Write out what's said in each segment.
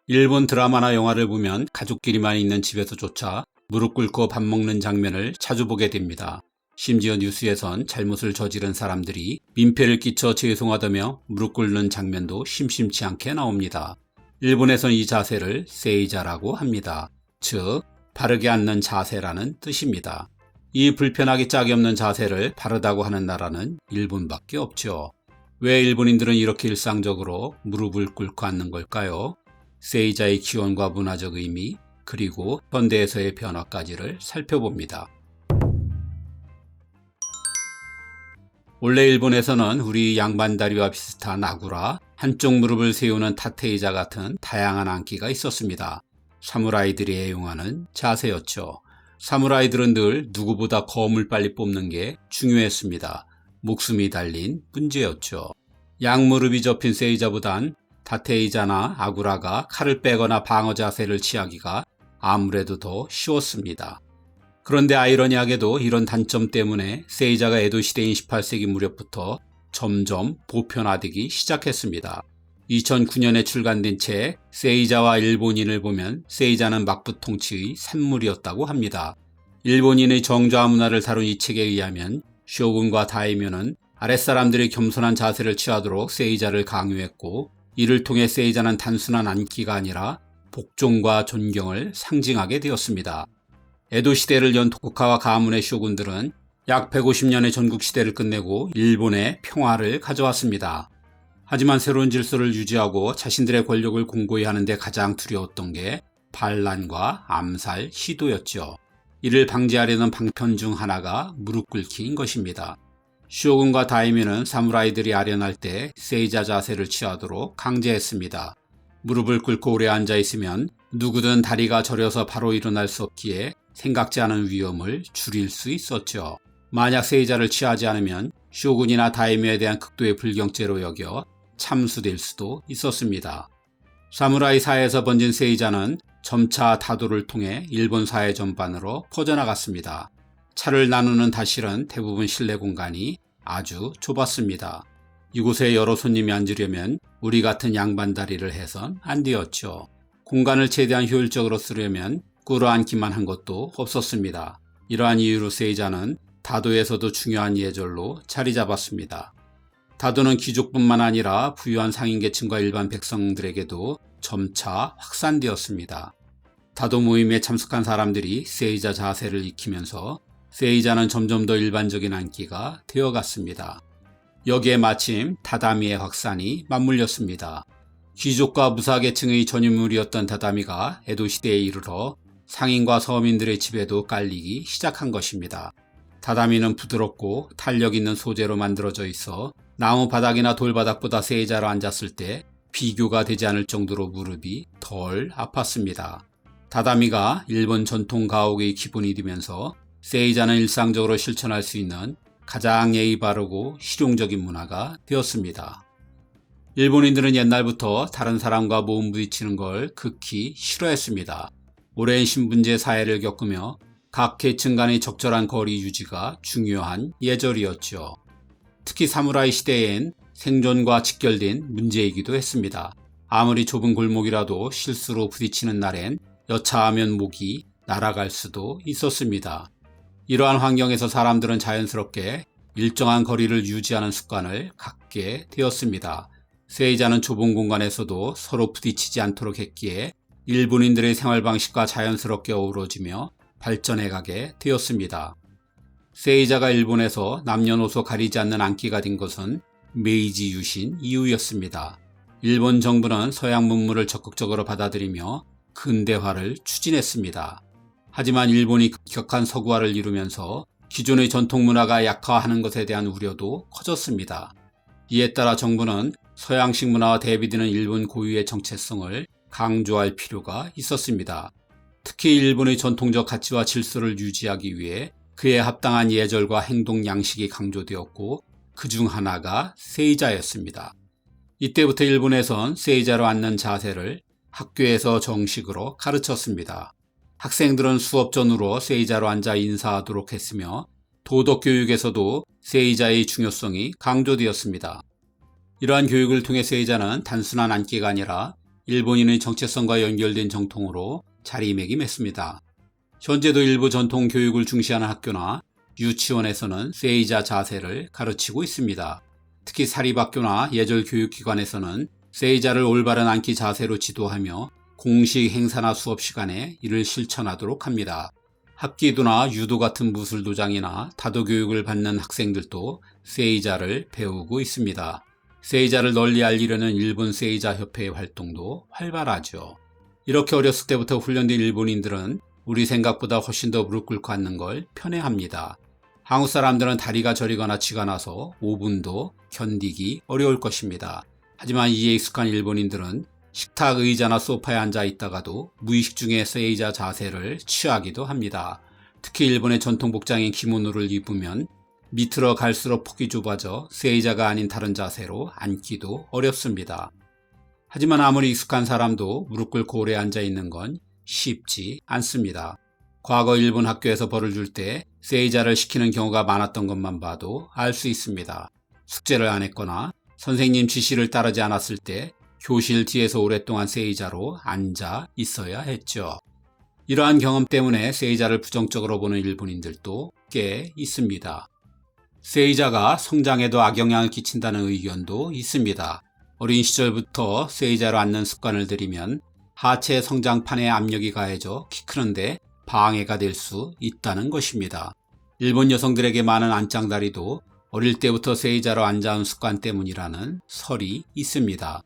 일본 드라마나 영화를 보면 가족끼리만 있는 집에서조차 무릎 꿇고 밥 먹는 장면을 자주 보게 됩니다. 심지어 뉴스에선 잘못을 저지른 사람들이 민폐를 끼쳐 죄송하다며 무릎 꿇는 장면도 심심치 않게 나옵니다. 일본에선 이 자세를 세이자라고 합니다. 즉, 바르게 앉는 자세라는 뜻입니다. 이 불편하기 짝이 없는 자세를 바르다고 하는 나라는 일본밖에 없죠. 왜 일본인들은 이렇게 일상적으로 무릎을 꿇고 앉는 걸까요? 세이자의 기원과 문화적 의미, 그리고 현대에서의 변화까지를 살펴봅니다. 원래 일본에서는 우리 양반다리와 비슷한 아구라, 한쪽 무릎을 세우는 타테이자 같은 다양한 앉기가 있었습니다. 사무라이들이 애용하는 자세였죠. 사무라이들은 늘 누구보다 검을 빨리 뽑는 게 중요했습니다. 목숨이 달린 문제였죠. 양무릎이 접힌 세이자보단 타테이자나 아구라가 칼을 빼거나 방어 자세를 취하기가 아무래도 더 쉬웠습니다. 그런데 아이러니하게도 이런 단점 때문에 세이자가 에도 시대인 18세기 무렵부터 점점 보편화되기 시작했습니다. 2009년에 출간된 책 세이자와 일본인을 보면 세이자는 막부 통치의 산물이었다고 합니다. 일본인의 정조화 문화를 다룬 이 책에 의하면 쇼군과 다이묘는 아랫사람들이 겸손한 자세를 취하도록 세이자를 강요했고, 이를 통해 세이자는 단순한 앉기가 아니라 복종과 존경을 상징하게 되었습니다. 에도 시대를 연 토쿠가와 가문의 쇼군들은 약 150년의 전국 시대를 끝내고 일본에 평화를 가져왔습니다. 하지만 새로운 질서를 유지하고 자신들의 권력을 공고히 하는데 가장 두려웠던 게 반란과 암살 시도였죠. 이를 방지하려는 방편 중 하나가 무릎 꿇기인 것입니다. 쇼군과 다이묘는 사무라이들이 아련할 때 세이자 자세를 취하도록 강제했습니다. 무릎을 꿇고 오래 앉아 있으면 누구든 다리가 저려서 바로 일어날 수 없기에 생각지 않은 위험을 줄일 수 있었죠. 만약 세이자를 취하지 않으면 쇼군이나 다이묘에 대한 극도의 불경죄로 여겨 참수될 수도 있었습니다. 사무라이 사회에서 번진 세이자는 점차 다도를 통해 일본 사회 전반으로 퍼져나갔습니다. 차를 나누는 다실은 대부분 실내 공간이 아주 좁았습니다. 이곳에 여러 손님이 앉으려면 우리 같은 양반다리를 해선 안 되었죠. 공간을 최대한 효율적으로 쓰려면 꿇어앉기만 한 것도 없었습니다. 이러한 이유로 세이자는 다도에서도 중요한 예절로 자리 잡았습니다. 다도는 귀족뿐만 아니라 부유한 상인계층과 일반 백성들에게도 점차 확산되었습니다. 다도 모임에 참석한 사람들이 세이자 자세를 익히면서 세이자는 점점 더 일반적인 앉기가 되어갔습니다. 여기에 마침 다다미의 확산이 맞물렸습니다. 귀족과 무사계층의 전유물이었던 다다미가 에도 시대에 이르러 상인과 서민들의 집에도 깔리기 시작한 것입니다. 다다미는 부드럽고 탄력 있는 소재로 만들어져 있어 나무 바닥이나 돌바닥보다 세이자로 앉았을 때 비교가 되지 않을 정도로 무릎이 덜 아팠습니다. 다다미가 일본 전통 가옥의 기본이 되면서 세이자는 일상적으로 실천할 수 있는 가장 예의 바르고 실용적인 문화가 되었습니다. 일본인들은 옛날부터 다른 사람과 몸 부딪히는 걸 극히 싫어했습니다. 오랜 신분제 사회를 겪으며 각 계층 간의 적절한 거리 유지가 중요한 예절이었죠. 특히 사무라이 시대엔 생존과 직결된 문제이기도 했습니다. 아무리 좁은 골목이라도 실수로 부딪히는 날엔 여차하면 목이 날아갈 수도 있었습니다. 이러한 환경에서 사람들은 자연스럽게 일정한 거리를 유지하는 습관을 갖게 되었습니다. 세이자는 좁은 공간에서도 서로 부딪히지 않도록 했기에 일본인들의 생활 방식과 자연스럽게 어우러지며 발전해가게 되었습니다. 세이자가 일본에서 남녀노소 가리지 않는 앉기가 된 것은 메이지 유신 이후였습니다. 일본 정부는 서양 문물을 적극적으로 받아들이며 근대화를 추진했습니다. 하지만 일본이 급격한 서구화를 이루면서 기존의 전통 문화가 약화하는 것에 대한 우려도 커졌습니다. 이에 따라 정부는 서양식 문화와 대비되는 일본 고유의 정체성을 강조할 필요가 있었습니다. 특히 일본의 전통적 가치와 질서를 유지하기 위해 그에 합당한 예절과 행동 양식이 강조되었고, 그중 하나가 세이자였습니다. 이때부터 일본에선 세이자로 앉는 자세를 학교에서 정식으로 가르쳤습니다. 학생들은 수업 전후로 세이자로 앉아 인사하도록 했으며 도덕교육에서도 세이자의 중요성이 강조되었습니다. 이러한 교육을 통해 세이자는 단순한 앉기가 아니라 일본인의 정체성과 연결된 정통으로 자리매김했습니다. 현재도 일부 전통 교육을 중시하는 학교나 유치원에서는 세이자 자세를 가르치고 있습니다. 특히 사립학교나 예절 교육기관에서는 세이자를 올바른 앉기 자세로 지도하며 공식 행사나 수업 시간에 이를 실천하도록 합니다. 합기도나 유도 같은 무술도장이나 다도교육을 받는 학생들도 세이자를 배우고 있습니다. 세이자를 널리 알리려는 일본 세이자 협회의 활동도 활발하죠. 이렇게 어렸을 때부터 훈련된 일본인들은 우리 생각보다 훨씬 더 무릎 꿇고 앉는 걸 편해합니다. 한국 사람들은 다리가 저리거나 쥐가 나서 5분도 견디기 어려울 것입니다. 하지만 이에 익숙한 일본인들은 식탁 의자나 소파에 앉아 있다가도 무의식 중에 세이자 자세를 취하기도 합니다. 특히 일본의 전통 복장인 기모노를 입으면 밑으로 갈수록 폭이 좁아져 세이자가 아닌 다른 자세로 앉기도 어렵습니다. 하지만 아무리 익숙한 사람도 무릎 꿇고 오래 앉아 있는 건 쉽지 않습니다. 과거 일본 학교에서 벌을 줄 때 세이자를 시키는 경우가 많았던 것만 봐도 알 수 있습니다. 숙제를 안 했거나 선생님 지시를 따르지 않았을 때 교실 뒤에서 오랫동안 세이자로 앉아 있어야 했죠. 이러한 경험 때문에 세이자를 부정적으로 보는 일본인들도 꽤 있습니다. 세이자가 성장에도 악영향을 끼친다는 의견도 있습니다. 어린 시절부터 세이자로 앉는 습관을 들이면 하체 성장판에 압력이 가해져 키 크는데 방해가 될 수 있다는 것입니다. 일본 여성들에게 많은 안짱다리도 어릴 때부터 세이자로 앉아온 습관 때문이라는 설이 있습니다.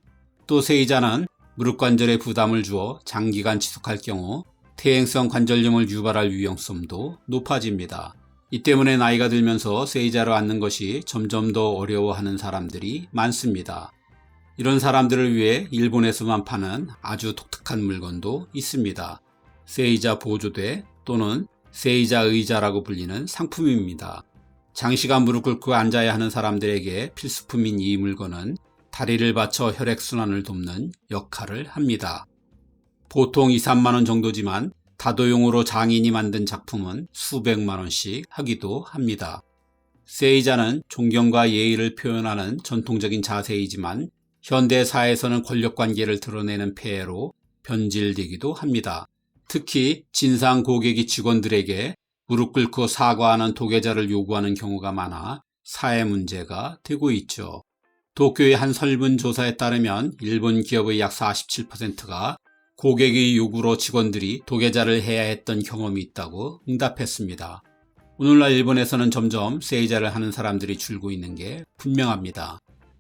또 세이자는 무릎 관절에 부담을 주어 장기간 지속할 경우 퇴행성 관절염을 유발할 위험성도 높아집니다. 이 때문에 나이가 들면서 세이자로 앉는 것이 점점 더 어려워하는 사람들이 많습니다. 이런 사람들을 위해 일본에서만 파는 아주 독특한 물건도 있습니다. 세이자 보조대 또는 세이자 의자라고 불리는 상품입니다. 장시간 무릎 꿇고 앉아야 하는 사람들에게 필수품인 이 물건은 다리를 받쳐 혈액순환을 돕는 역할을 합니다. 보통 2, 3만 원 정도지만 다도용으로 장인이 만든 작품은 수백만 원씩 하기도 합니다. 세이자는 존경과 예의를 표현하는 전통적인 자세이지만 현대사회에서는 권력관계를 드러내는 폐해로 변질되기도 합니다. 특히 진상 고객이 직원들에게 무릎 꿇고 사과하는 도계자를 요구하는 경우가 많아 사회 문제가 되고 있죠. 도쿄의 한 설문조사에 따르면 일본 기업의 약 47%가 고객의 요구로 직원들이 도계자를 해야 했던 경험이 있다고 응답했습니다. 오늘날 일본에서는 점점 세이자를 하는 사람들이 줄고 있는 게 분명합니다.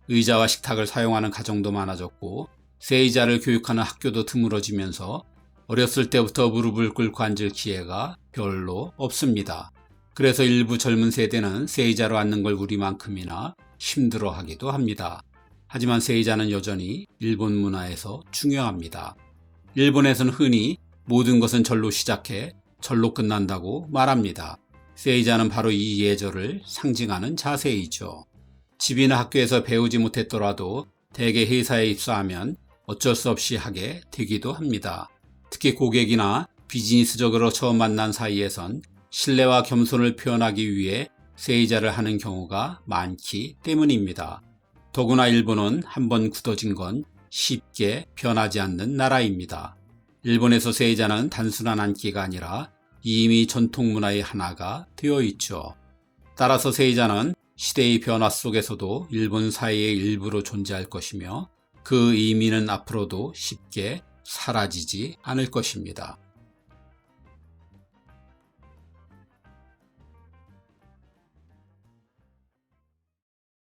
의자와 식탁을 사용하는 가정도 많아졌고 세이자를 교육하는 학교도 드물어지면서 어렸을 때부터 무릎을 꿇고 앉을 기회가 별로 없습니다. 그래서 일부 젊은 세대는 세이자로 앉는 걸 우리만큼이나 힘들어하기도 합니다. 하지만 세이자는 여전히 일본 문화에서 중요합니다. 일본에서는 흔히 모든 것은 절로 시작해 절로 끝난다고 말합니다. 세이자는 바로 이 예절을 상징하는 자세이죠. 집이나 학교에서 배우지 못했더라도 대개 회사에 입사하면 어쩔 수 없이 하게 되기도 합니다. 특히 고객이나 비즈니스적으로 처음 만난 사이에선 신뢰와 겸손을 표현하기 위해 세이자를 하는 경우가 많기 때문입니다. 더구나 일본은 한번 굳어진 건 쉽게 변하지 않는 나라입니다. 일본에서 세이자는 단순한 앉기가 아니라 이미 전통 문화의 하나가 되어 있죠. 따라서 세이자는 시대의 변화 속에서도 일본 사회의 일부로 존재할 것이며 그 의미는 앞으로도 쉽게 사라지지 않을 것입니다.